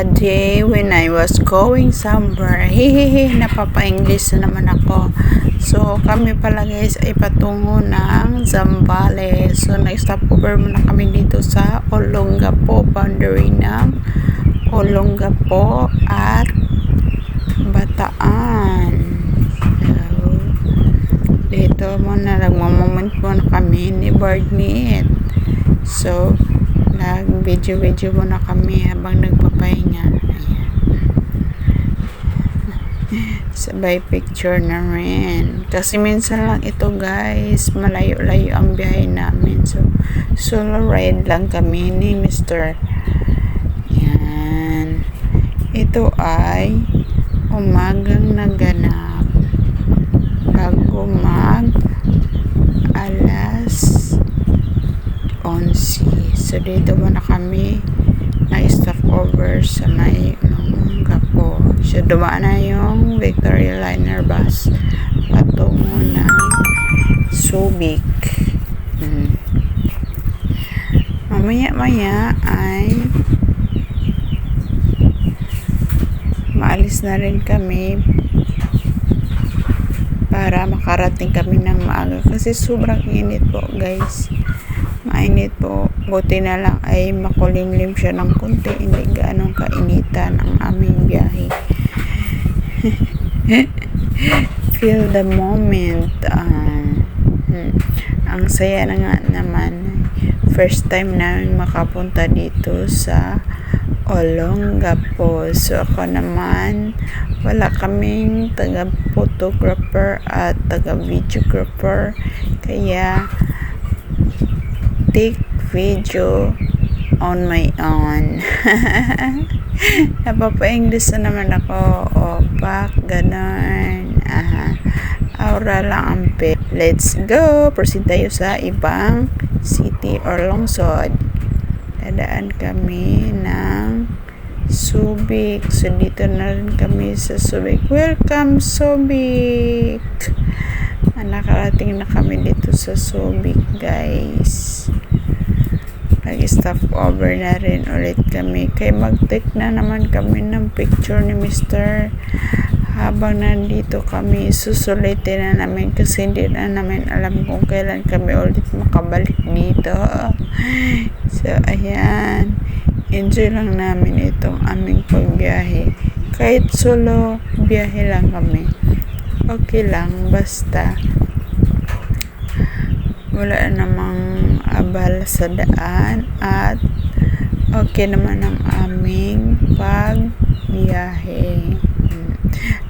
a day when I was going somewhere. Hehehe, napapa-English na naman ako. So, kami pala guys ay patungo ng Zambales. So, nag-stop over muna kami dito sa Olongapo, boundary ng Olongapo at Bataan. So, dito muna, nagmamoment muna kami ni Birdmeet. So, nag-video muna kami habang nagpapahinga. Ayan. Sabay picture na rin. Kasi minsan lang ito guys, malayo-layo ang biyahe namin. So, solo ride lang kami ni Mr. Yan. Ito ay umagang naganap bago alas 11. So, dito muna kami na-stop over sa may Olongapo. So, dumaan na yung Victoria Liner bus patungo ng Subic. Mamaya-maya ay maalis na rin kami para makarating kami ng maaga kasi sobrang init po guys. Mainit po. Buti na lang ay makulimlim siya ng konti. Hindi ganong kainitan ang aming biyahe. Feel the moment. Ang saya na nga naman. First time namin makapunta dito sa Olongapo. So ako naman, wala kaming taga-photographer at taga-videographer. Kaya take video on my own. Napapa-English na naman ako. Opak, ganon. Aura lang ang pet. Let's go! Proceed tayo sa ibang city or lungsod. Dadaan kami ng Subic. So, dito na rin kami sa Subic. Welcome, Subic! Nakarating na kami dito sa Subic, guys. Nag-stop over na rin ulit kami. Kaya mag-take na naman kami ng picture ni Mr. Habang nandito kami, susulitin na namin kasi hindi na namin alam kung kailan kami ulit makabalik dito. So, ayan. Enjoy lang namin itong aming pagbiyahe. Kahit solo, biyahe lang kami. Okay lang, basta wala namang abala sa daan at okay naman ang aming pagbiyahe.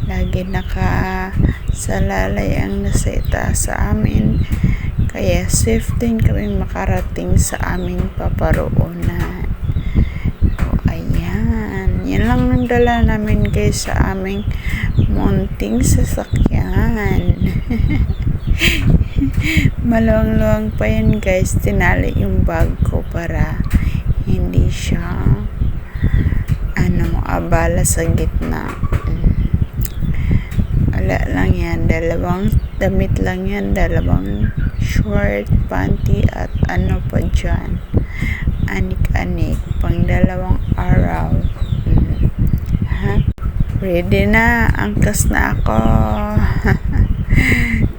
Lagi nakasalalay ang nasa itaas sa amin, kaya safe din kaming makarating sa aming paparoonan. O, ayan. Yan lang ang dala namin guys sa aming munting sasakyan. Maluwang-luwang pa yan guys. Tinali yung bag ko para hindi siya abala sa gitna. Wala lang yan, dalawang damit lang yan, dalawang short, panty at ano pa dyan, anik-anik, pang dalawang araw. Ready na, angkas na ako.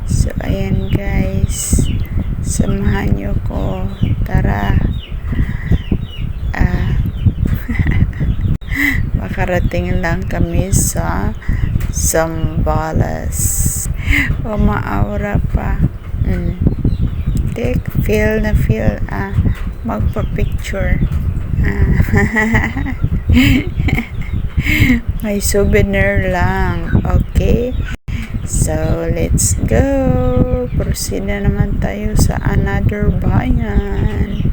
So ayan guys, samahan nyo ko, tara. Makarating lang kami sa Zambales. O maaura pa. Feel magpa-picture. May souvenir lang. Okay? So, let's go. Proceed na naman tayo sa another bayan.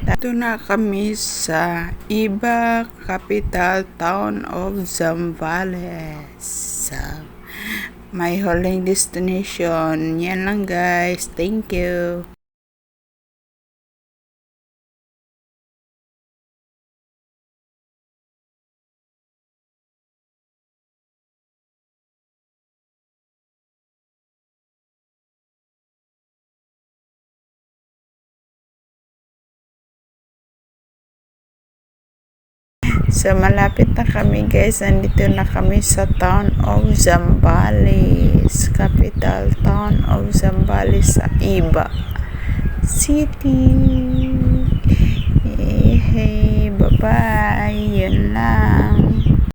Dito na kami sa Iba, capital town of Zambales. So, my huling destination. Yan lang guys. Thank you. So, malapit na kami guys. Nandito na kami sa town of Zambales. Capital town of Zambales sa Iba City.